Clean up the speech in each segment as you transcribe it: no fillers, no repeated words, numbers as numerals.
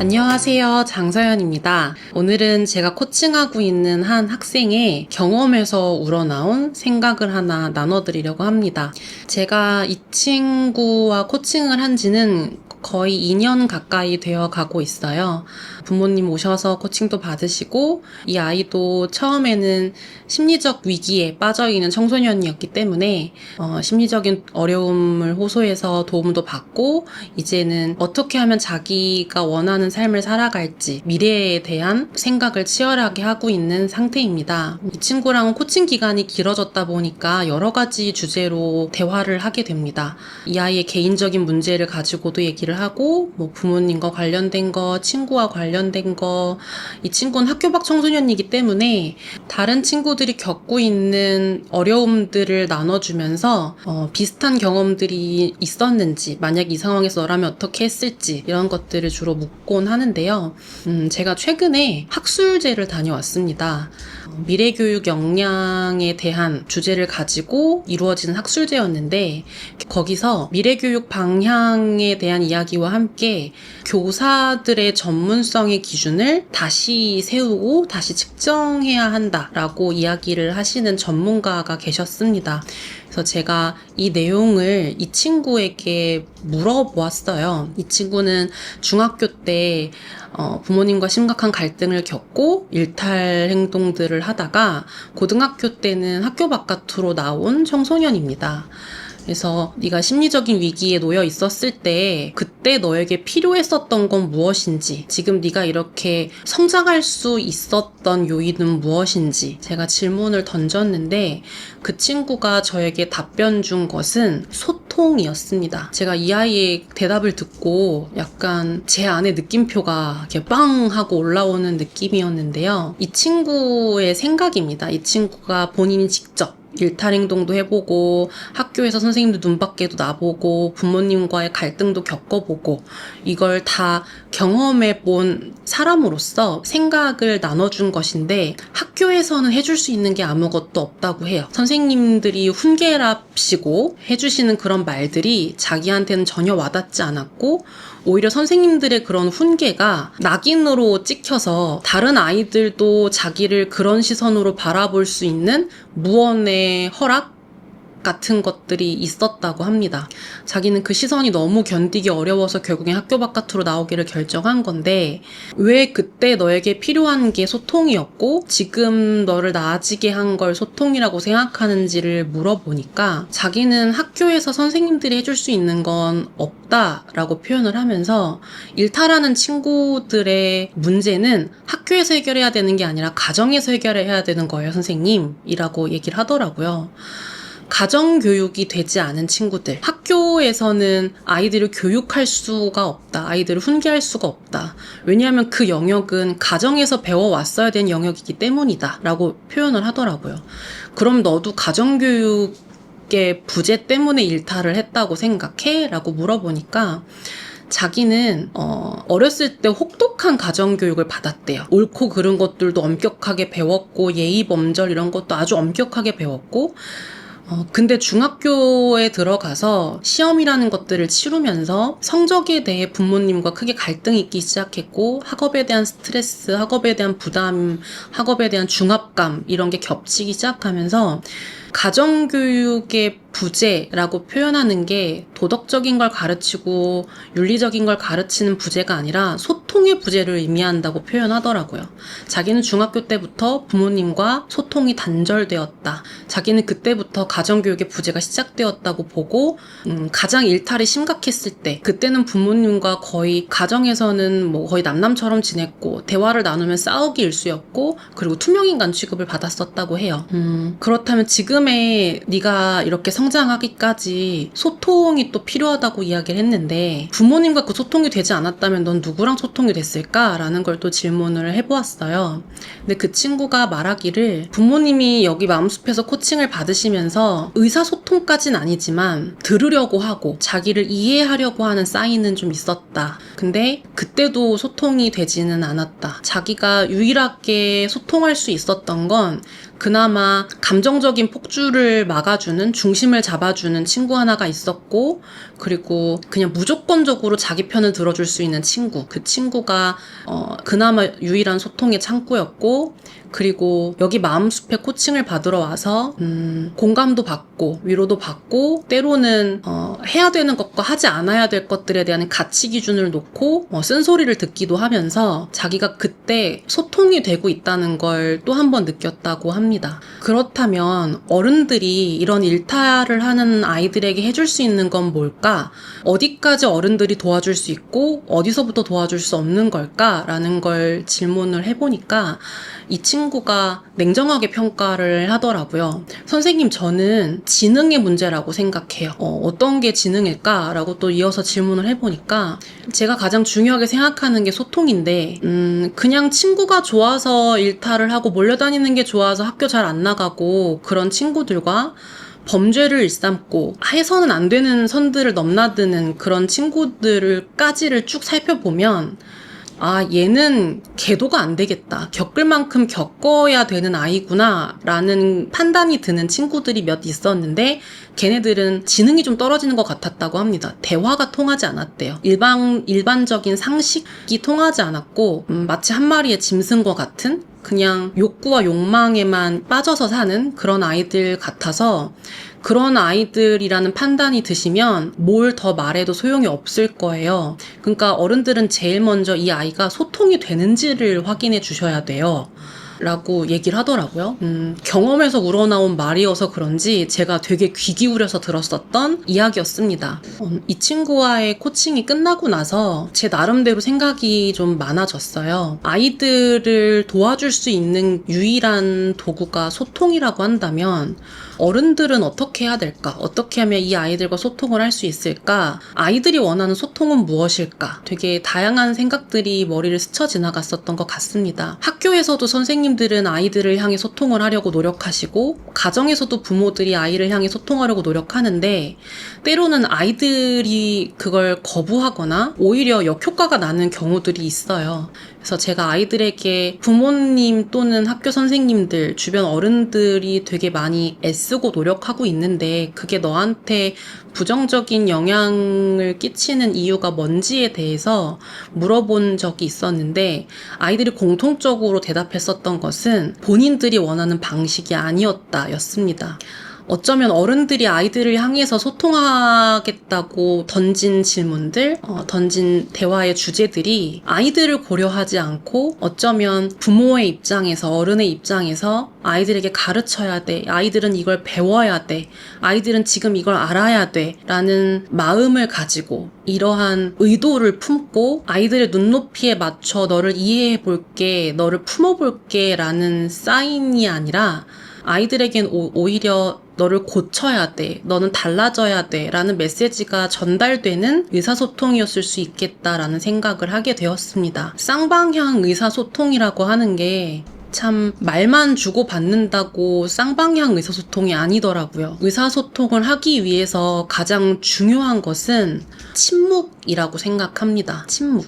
안녕하세요. 장서연입니다. 오늘은 제가 코칭하고 있는 한 학생의 경험에서 우러나온 생각을 하나 나눠드리려고 합니다. 제가 이 친구와 코칭을 한 지는 거의 2년 가까이 되어 가고 있어요. 부모님 오셔서 코칭도 받으시고 이 아이도 처음에는 심리적 위기에 빠져있는 청소년이었기 때문에 심리적인 어려움을 호소해서 도움도 받고 이제는 어떻게 하면 자기가 원하는 삶을 살아갈지 미래에 대한 생각을 치열하게 하고 있는 상태입니다. 이 친구랑은 코칭 기간이 길어졌다 보니까 여러 가지 주제로 대화를 하게 됩니다. 이 아이의 개인적인 문제를 가지고도 얘기를 하고 부모님과 관련된 거, 친구와 관련된 거, 이 친구는 학교 밖 청소년이기 때문에 다른 친구들이 겪고 있는 어려움들을 나눠주면서 비슷한 경험들이 있었는지, 만약 이 상황에서 너라면 어떻게 했을지 이런 것들을 주로 묻곤 하는데요. 제가 최근에 학술제를 다녀왔습니다. 미래교육 역량에 대한 주제를 가지고 이루어지는 학술제였는데 거기서 미래교육 방향에 대한 이야기와 함께 교사들의 전문성의 기준을 다시 세우고 다시 측정해야 한다라고 이야기를 하시는 전문가가 계셨습니다. 그래서 제가 이 내용을 이 친구에게 물어보았어요. 이 친구는 중학교 때 부모님과 심각한 갈등을 겪고 일탈 행동들을 하다가 고등학교 때는 학교 바깥으로 나온 청소년입니다. 그래서 네가 심리적인 위기에 놓여 있었을 때 그때 너에게 필요했었던 건 무엇인지, 지금 네가 이렇게 성장할 수 있었던 요인은 무엇인지 제가 질문을 던졌는데 그 친구가 저에게 답변 준 것은 소통이었습니다. 제가 이 아이의 대답을 듣고 약간 제 안에 느낌표가 이렇게 빵 하고 올라오는 느낌이었는데요. 이 친구의 생각입니다. 이 친구가 본인이 직접 일탈 행동도 해보고 학교에서 선생님들 눈밖에도 나보고 부모님과의 갈등도 겪어보고 이걸 다 경험해본 사람으로서 생각을 나눠준 것인데 학교에서는 해줄 수 있는 게 아무것도 없다고 해요. 선생님들이 훈계랍시고 해주시는 그런 말들이 자기한테는 전혀 와닿지 않았고 오히려 선생님들의 그런 훈계가 낙인으로 찍혀서 다른 아이들도 자기를 그런 시선으로 바라볼 수 있는 무언의 허락 같은 것들이 있었다고 합니다. 자기는 그 시선이 너무 견디기 어려워서 결국엔 학교 바깥으로 나오기를 결정한 건데 왜 그때 너에게 필요한 게 소통이었고 지금 너를 나아지게 한 걸 소통이라고 생각하는지를 물어보니까 자기는 학교에서 선생님들이 해줄 수 있는 건 없다라고 표현을 하면서 일탈하는 친구들의 문제는 학교에서 해결해야 되는 게 아니라 가정에서 해결해야 되는 거예요, 선생님이라고 얘기를 하더라고요. 가정교육이 되지 않은 친구들, 학교에서는 아이들을 교육할 수가 없다, 아이들을 훈계할 수가 없다. 왜냐하면 그 영역은 가정에서 배워왔어야 되는 영역이기 때문이다 라고 표현을 하더라고요. 그럼 너도 가정교육의 부재 때문에 일탈을 했다고 생각해? 라고 물어보니까 자기는 어렸을 때 혹독한 가정교육을 받았대요. 옳고 그른 것들도 엄격하게 배웠고 예의 범절 이런 것도 아주 엄격하게 배웠고 근데 중학교에 들어가서 시험이라는 것들을 치르면서 성적에 대해 부모님과 크게 갈등이 있기 시작했고 학업에 대한 스트레스, 학업에 대한 부담, 학업에 대한 중압감 이런 게 겹치기 시작하면서 가정교육의 부재라고 표현하는 게 도덕적인 걸 가르치고 윤리적인 걸 가르치는 부재가 아니라 소통의 부재를 의미한다고 표현하더라고요. 자기는 중학교 때부터 부모님과 소통이 단절되었다. 자기는 그때부터 가정교육의 부재가 시작되었다고 보고 가장 일탈이 심각했을 때 그때는 부모님과 거의 가정에서는 거의 남남처럼 지냈고 대화를 나누면 싸우기 일쑤였고 그리고 투명인간 취급을 받았었다고 해요. 그렇다면 지금의 네가 이렇게 성장하기까지 소통이 또 필요하다고 이야기를 했는데 부모님과 그 소통이 되지 않았다면 넌 누구랑 소통이 됐을까라는 걸 또 질문을 해보았어요. 근데 그 친구가 말하기를 부모님이 여기 마음숲에서 코칭을 받으시면서 의사소통까지는 아니지만 들으려고 하고 자기를 이해하려고 하는 사인은 좀 있었다. 근데 그때도 소통이 되지는 않았다. 자기가 유일하게 소통할 수 있었던 건 그나마 감정적인 폭주를 막아주는, 중심을 잡아주는 친구 하나가 있었고, 그리고 그냥 무조건적으로 자기 편을 들어줄 수 있는 친구. 그 친구가 그나마 유일한 소통의 창구였고, 그리고 여기 마음숲에 코칭을 받으러 와서 공감도 받고 위로도 받고, 때로는 해야 되는 것과 하지 않아야 될 것들에 대한 가치 기준을 놓고 쓴소리를 듣기도 하면서 자기가 그때 소통이 되고 있다는 걸 또 한 번 느꼈다고 합니다. 그렇다면 어른들이 이런 일탈을 하는 아이들에게 해줄 수 있는 건 뭘까? 어디까지 어른들이 도와줄 수 있고 어디서부터 도와줄 수 없는 걸까? 라는 걸 질문을 해보니까 이 친구가 냉정하게 평가를 하더라고요. 선생님, 저는 지능의 문제라고 생각해요. 어떤 게 지능일까? 라고 또 이어서 질문을 해보니까 제가 가장 중요하게 생각하는 게 소통인데, 그냥 친구가 좋아서 일탈을 하고 몰려다니는 게 좋아서 학교 잘 안 나가고 그런 친구들과 범죄를 일삼고 해서는 안 되는 선들을 넘나드는 그런 친구들까지를 쭉 살펴보면, 아, 얘는 계도가 안 되겠다. 겪을 만큼 겪어야 되는 아이구나 라는 판단이 드는 친구들이 몇 있었는데, 걔네들은 지능이 좀 떨어지는 것 같았다고 합니다. 대화가 통하지 않았대요. 일반적인 상식이 통하지 않았고, 마치 한 마리의 짐승과 같은, 그냥 욕구와 욕망에만 빠져서 사는 그런 아이들 같아서, 그런 아이들이라는 판단이 드시면 뭘 더 말해도 소용이 없을 거예요. 그러니까 어른들은 제일 먼저 이 아이가 소통이 되는지를 확인해 주셔야 돼요. 라고 얘기를 하더라고요. 경험에서 우러나온 말이어서 그런지 제가 되게 귀 기울여서 들었었던 이야기였습니다. 이 친구와의 코칭이 끝나고 나서 제 나름대로 생각이 좀 많아졌어요. 아이들을 도와줄 수 있는 유일한 도구가 소통이라고 한다면 어른들은 어떻게 해야 될까? 어떻게 하면 이 아이들과 소통을 할 수 있을까? 아이들이 원하는 소통은 무엇일까? 되게 다양한 생각들이 머리를 스쳐 지나갔었던 것 같습니다. 학교에서도 선생님들은 아이들을 향해 소통을 하려고 노력하시고, 가정에서도 부모들이 아이를 향해 소통하려고 노력하는데, 때로는 아이들이 그걸 거부하거나 오히려 역효과가 나는 경우들이 있어요. 그래서 제가 아이들에게 부모님 또는 학교 선생님들, 주변 어른들이 되게 많이 애쓰고 노력하고 있는데 그게 너한테 부정적인 영향을 끼치는 이유가 뭔지에 대해서 물어본 적이 있었는데, 아이들이 공통적으로 대답했었던 것은 본인들이 원하는 방식이 아니었다 였습니다. 어쩌면 어른들이 아이들을 향해서 소통하겠다고 던진 질문들, 던진 대화의 주제들이 아이들을 고려하지 않고, 어쩌면 부모의 입장에서, 어른의 입장에서 아이들에게 가르쳐야 돼, 아이들은 이걸 배워야 돼, 아이들은 지금 이걸 알아야 돼 라는 마음을 가지고, 이러한 의도를 품고 아이들의 눈높이에 맞춰 너를 이해해 볼게, 너를 품어볼게 라는 사인이 아니라, 아이들에겐 오히려 너를 고쳐야 돼, 너는 달라져야 돼 라는 메시지가 전달되는 의사소통이었을 수 있겠다라는 생각을 하게 되었습니다. 쌍방향 의사소통이라고 하는 게 참 말만 주고받는다고 쌍방향 의사소통이 아니더라고요. 의사소통을 하기 위해서 가장 중요한 것은 침묵이라고 생각합니다. 침묵.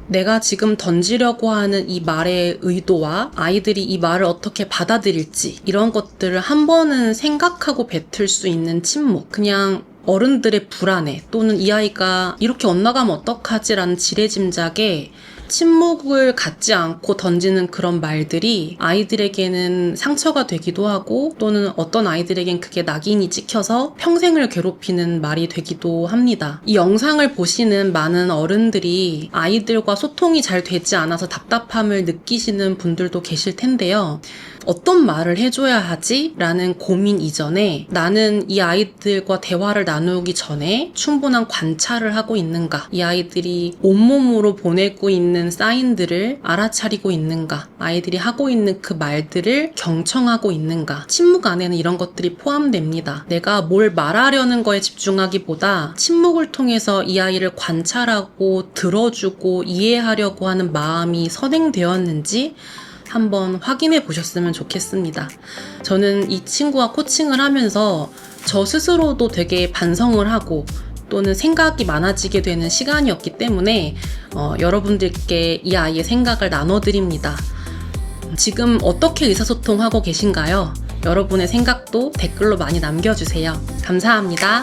내가 지금 던지려고 하는 이 말의 의도와 아이들이 이 말을 어떻게 받아들일지, 이런 것들을 한 번은 생각하고 뱉을 수 있는 침묵. 그냥 어른들의 불안해, 또는 이 아이가 이렇게 엇나가면 어떡하지라는 지레짐작에 침묵을 갖지 않고 던지는 그런 말들이 아이들에게는 상처가 되기도 하고, 또는 어떤 아이들에겐 그게 낙인이 찍혀서 평생을 괴롭히는 말이 되기도 합니다. 이 영상을 보시는 많은 어른들이 아이들과 소통이 잘 되지 않아서 답답함을 느끼시는 분들도 계실 텐데요. 어떤 말을 해줘야 하지? 라는 고민 이전에 나는 이 아이들과 대화를 나누기 전에 충분한 관찰을 하고 있는가? 이 아이들이 온몸으로 보내고 있는 사인들을 알아차리고 있는가? 아이들이 하고 있는 그 말들을 경청하고 있는가? 침묵 안에는 이런 것들이 포함됩니다. 내가 뭘 말하려는 거에 집중하기보다 침묵을 통해서 이 아이를 관찰하고 들어주고 이해하려고 하는 마음이 선행되었는지 한번 확인해 보셨으면 좋겠습니다. 저는 이 친구와 코칭을 하면서 저 스스로도 되게 반성을 하고, 또는 생각이 많아지게 되는 시간이었기 때문에 여러분들께 이 아이의 생각을 나눠드립니다. 지금 어떻게 의사소통하고 계신가요? 여러분의 생각도 댓글로 많이 남겨주세요. 감사합니다.